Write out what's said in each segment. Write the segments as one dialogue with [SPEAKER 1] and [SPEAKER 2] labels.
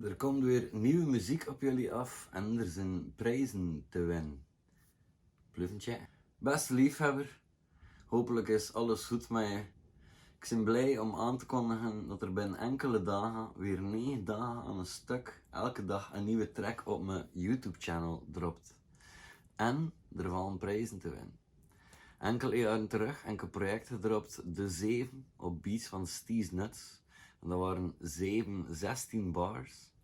[SPEAKER 1] Er komt weer nieuwe muziek op jullie af en er zijn prijzen te winnen. Bluffentje. Beste liefhebber, hopelijk is alles goed met je. Ik ben blij om aan te kondigen dat er binnen enkele dagen, weer 9 dagen aan een stuk, elke dag een nieuwe track op mijn YouTube-channel dropt. En er vallen prijzen te winnen. Enkele jaren terug heb ik een project gedropt, De 7, op beats van Steez Nuts. En dat waren 16 bars.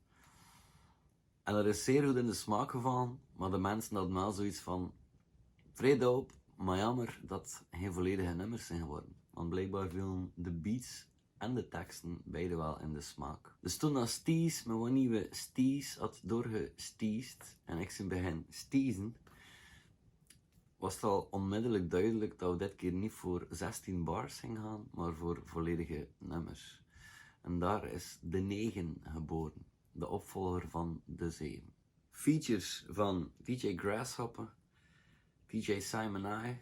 [SPEAKER 1] En dat is zeer goed in de smaak gevallen, maar de mensen hadden wel zoiets van: vrij dope, maar jammer dat het geen volledige nummers zijn geworden. Want blijkbaar vielen de beats en de teksten beide wel in de smaak. Dus toen dat Steez met wat nieuwe Steez had doorgesteezed en ik zijn begin steezen, was het al onmiddellijk duidelijk dat we dit keer niet voor 16 bars gingen gaan, maar voor volledige nummers. En daar is De 9 geboren, de opvolger van De 7. Features van DJ Grasshopper, DJ Simon I,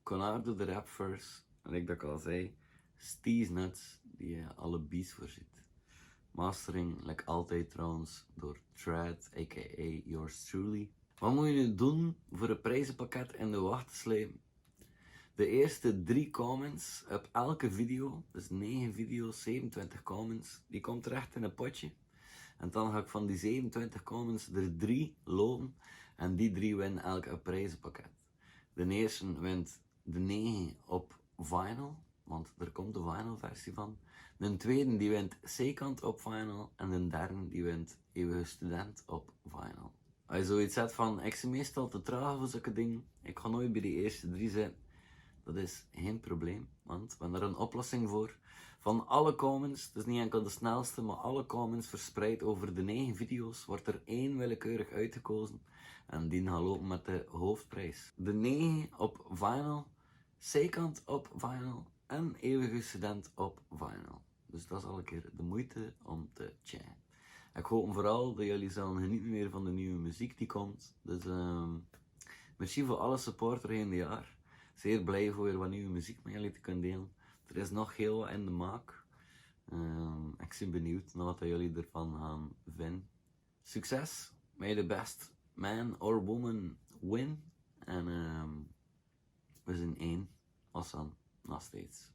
[SPEAKER 1] Conardo de Rap First, en ik dat ik al zei, Steez Nuts, die alle beats voorziet. Mastering, like altijd trouwens, door Tread, a.k.a. Yours Truly. Wat moet je nu doen voor een prijzenpakket in de wacht te slepen? De eerste 3 comments op elke video, dus 9 video's, 27 comments, die komt terecht in een potje. En dan ga ik van die 27 comments er 3 loten en die 3 winnen elk een prijzenpakket. De eerste wint de 9 op vinyl, want er komt de vinyl versie van. De tweede die wint C-kant op vinyl en de derde die wint Eeuwige Student op vinyl. Als je zoiets zegt van, ik ben meestal te traag voor zulke dingen, ik ga nooit bij die eerste 3 zitten. Dat is geen probleem, want we hebben er een oplossing voor. Van alle comments, het is niet enkel de snelste, maar alle comments verspreid over de 9 video's, wordt er 1 willekeurig uitgekozen en die gaan lopen met de hoofdprijs. De 9 op vinyl, C-kant op vinyl en Eeuwige Student op vinyl. Dus dat is al een keer de moeite om te checken. Ik hoop vooral dat jullie zullen genieten weer van de nieuwe muziek die komt. Dus merci voor alle support doorheen het jaar. Zeer blij voor weer wat nieuwe muziek met jullie te kunnen delen. Er is nog heel wat in de maak. Ik ben benieuwd naar wat jullie ervan gaan vinden. Succes! May the best man or woman win. En we zijn één. Awesome. Nog steeds.